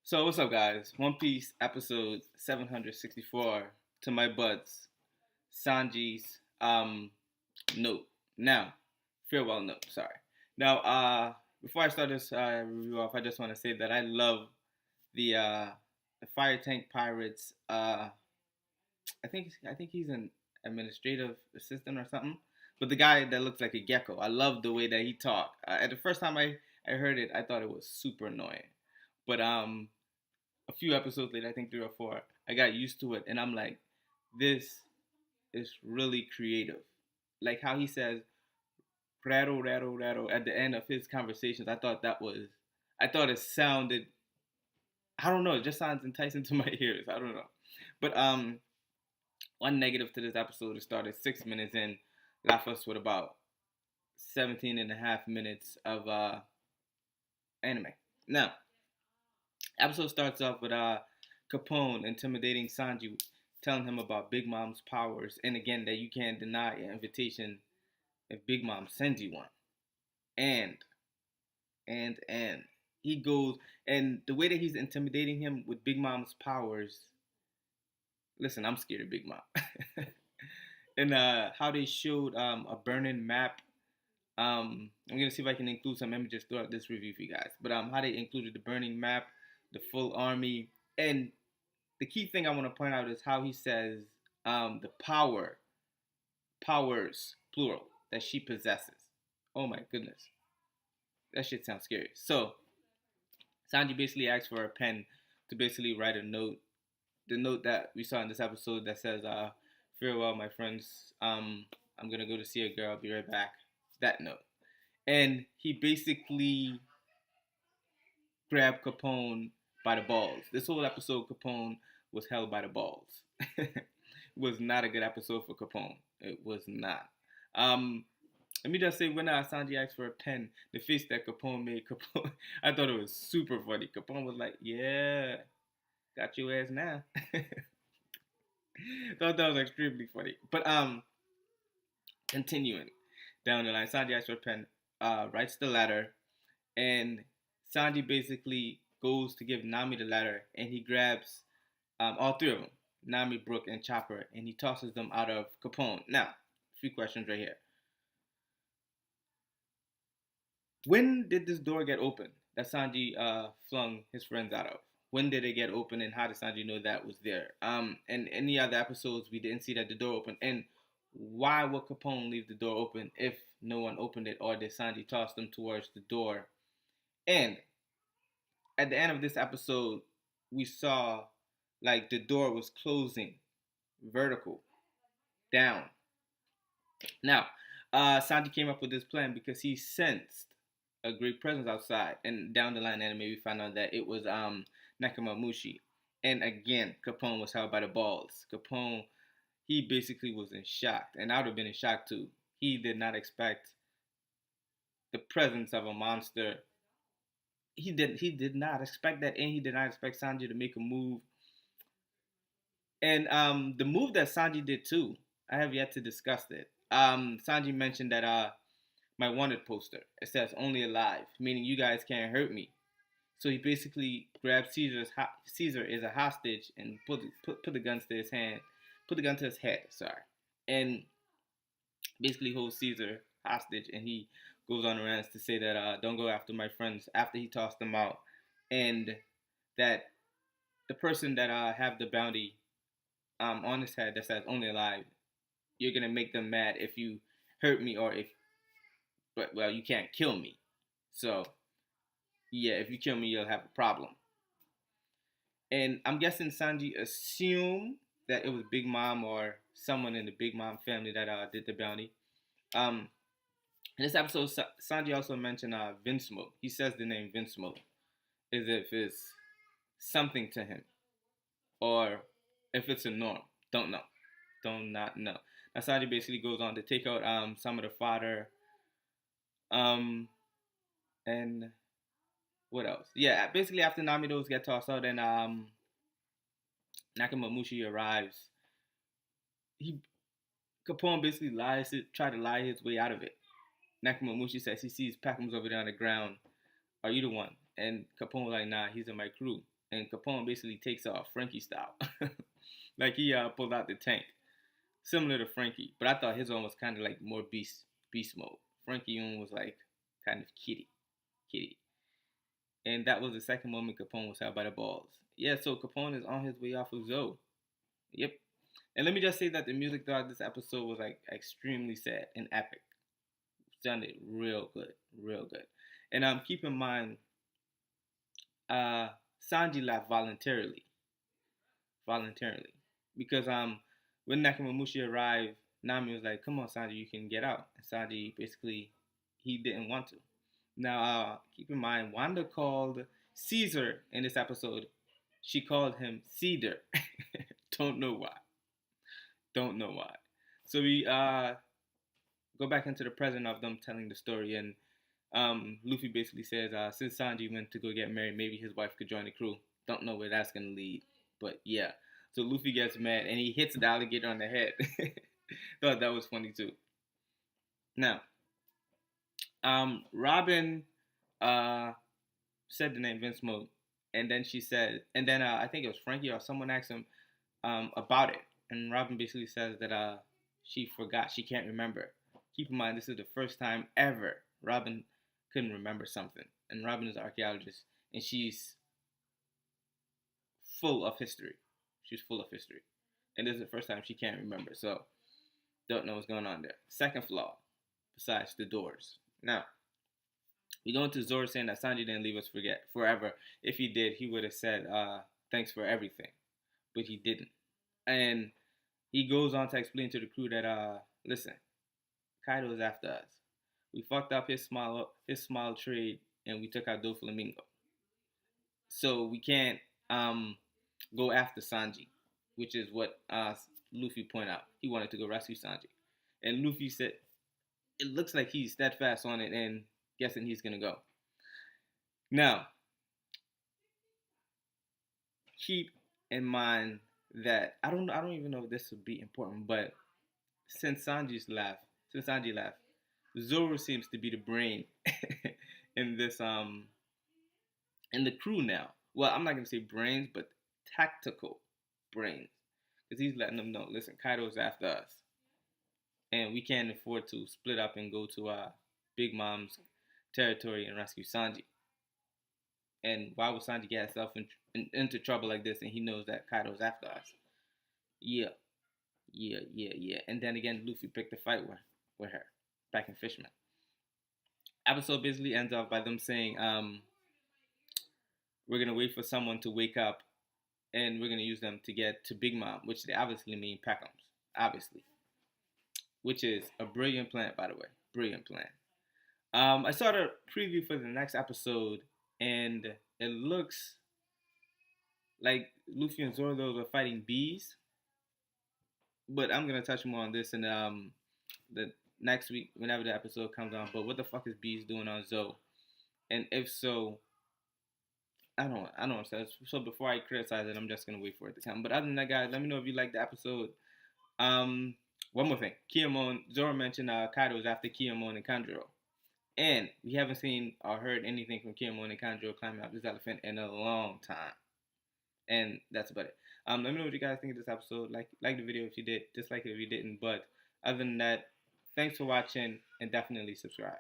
So what's up, guys? One Piece episode 764 to my buds, Sanji's note. Now, farewell note. Sorry. Now, before I start this review off, I just want to say that I love the uh the Fire Tank Pirates. I think he's an administrative assistant or something. But the guy that looks like a gecko, I love the way that he talked. At the first time I heard it, I thought it was super annoying. But a few episodes later, I think three or four, I got used to it, and I'm like, this is really creative. Like how he says rattle, rattle, rattle at the end of his conversations. I thought it sounded, I don't know, it just sounds enticing to my ears. I don't know. But one negative to this episode, it started 6 minutes in, left us with about 17 and a half minutes of anime. Now, episode starts off with Capone intimidating Sanji, telling him about Big Mom's powers, and again that you can't deny an invitation if Big Mom sends you one. And and he goes, and the way that he's intimidating him with Big Mom's powers. Listen, I'm scared of Big Mom. And how they showed a burning map. I'm gonna see if I can include some images throughout this review for you guys. But how they included the burning map, the full army, and the key thing I want to point out is how he says the powers, plural, that she possesses. Oh my goodness. That shit sounds scary. So, Sanji basically asks for a pen to basically write a note. The note that we saw in this episode that says, farewell, my friends. I'm going to go to see a girl. I'll be right back. That note. And he basically grabbed Capone by the balls. This whole episode, Capone was held by the balls. It was not a good episode for Capone. It was not. Let me just say, when Sanji asked for a pen, the face that Capone made, Capone, I thought it was super funny. Capone was like, "Yeah, got your ass now." Thought that was extremely funny. But continuing down the line, Sanji asks for a pen, writes the letter, and Sanji basically goes to give Nami the letter, and he grabs all three of them, Nami, Brook, and Chopper, and he tosses them out of Capone. Now, a few questions right here. When did this door get open that Sanji flung his friends out of? When did it get open, and how did Sanji know that was there? And any other episodes we didn't see that the door opened, and why would Capone leave the door open if no one opened it, or did Sanji toss them towards the door? And at the end of this episode, we saw like the door was closing vertical down. Now, Sanji came up with this plan because he sensed a great presence outside. And down the line anime, we found out that it was Nakamamushi. And again, Capone was held by the balls. Capone, he basically was in shock, and I would have been in shock too. He did not expect the presence of a monster. He did not expect that, and he did not expect Sanji to make a move. And the move that Sanji did too, I have yet to discuss it. Sanji mentioned that my wanted poster. It says only alive, meaning you guys can't hurt me. So he basically grabbed Caesar as a hostage and put the guns to his hand, put the gun to his head. Sorry, and basically holds Caesar hostage, and he goes on around to say that don't go after my friends after he tossed them out, and that the person that have the bounty on his head that says only alive, you're gonna make them mad if you hurt me or if, but well, you can't kill me. So yeah, if you kill me, you'll have a problem. And I'm guessing Sanji assumed that it was Big Mom or someone in the Big Mom family that did the bounty. Um, in this episode, Sanji also mentioned Vinsmoke. He says the name Vinsmoke as if it's something to him or if it's a norm. Don't know. Don't not know. Now Sanji basically goes on to take out some of the fodder. And what else? Yeah, basically after Namidos get tossed out and Nakamamushi arrives, he Capone basically try to lie his way out of it. Nakamamushi says he sees Pacums over there on the ground. Are you the one? And Capone was like, nah, he's in my crew. and Capone basically takes off Frankie style, like he pulled out the tank, similar to Frankie. But I thought his one was kind of like more beast mode. Frankie one was like kind of kitty, and that was the second moment Capone was held by the balls. Yeah, so Capone is on his way off of Zoe. Yep. And let me just say that the music throughout this episode was like extremely sad and epic. Sounded real good, real good. And keep in mind, uh, Sanji laughed voluntarily, because when Nakamamushi arrived, Nami was like, "Come on, Sanji, you can get out." And Sanji basically he didn't want to. Now, keep in mind, Wanda called Caesar in this episode. She called him Cedar. Don't know why. Don't know why. So we go back into the present of them telling the story, and Luffy basically says, since Sanji went to go get married, maybe his wife could join the crew. Don't know where that's gonna lead, but yeah. So Luffy gets mad and he hits the alligator on the head. Thought that was funny too. Now, Robin said the name Vince Mode, and then she said, and then I think it was Frankie or someone asked him about it, and Robin basically says that she forgot, she can't remember. Keep in mind, this is the first time ever Robin couldn't remember something, and Robin is an archaeologist, and she's full of history. She's full of history, and this is the first time she can't remember. So don't know what's going on there. Second flaw, besides the doors. Now, we go into Zoro saying that Sanji didn't leave us forever. If he did, he would have said, thanks for everything. But he didn't. And he goes on to explain to the crew that, listen, Kaido is after us. We fucked up his smile trade, and we took out Doflamingo. So we can't go after Sanji, which is what Luffy pointed out. He wanted to go rescue Sanji. And Luffy said, it looks like he's steadfast on it, and guessing he's gonna go. Now, keep in mind that I don't even know if this would be important, but since Sanji left, Zoro seems to be the brain in this in the crew now. Well, I'm not gonna say brains, but tactical brains, because he's letting them know, listen, Kaido's after us, and we can't afford to split up and go to Big Mom's territory and rescue Sanji. And why would Sanji get himself into trouble like this, and he knows that Kaido's after us? Yeah. And then again, Luffy picked a fight with her back in Fishman. Episode basically ends off by them saying, we're gonna wait for someone to wake up, and we're gonna use them to get to Big Mom, which they obviously mean Peckham's, obviously, which is a brilliant plan, by the way, brilliant plan. I saw the preview for the next episode, and it looks like Luffy and Zoro are fighting bees. But I'm gonna touch more on this in the next week whenever the episode comes on. But what the fuck is bees doing on Zoe? And if so, I don't know. So before I criticize it, I'm just gonna wait for it to come. But other than that, guys, let me know if you like the episode. One more thing, Kiyomon. Zoro mentioned Kaido is after Kiyomon and Kanjuro. And we haven't seen or heard anything from Kiyomon and Kanjuro climbing up this elephant in a long time. And that's about it. Let me know what you guys think of this episode. Like the video if you did. Dislike it if you didn't. But other than that, thanks for watching and definitely subscribe.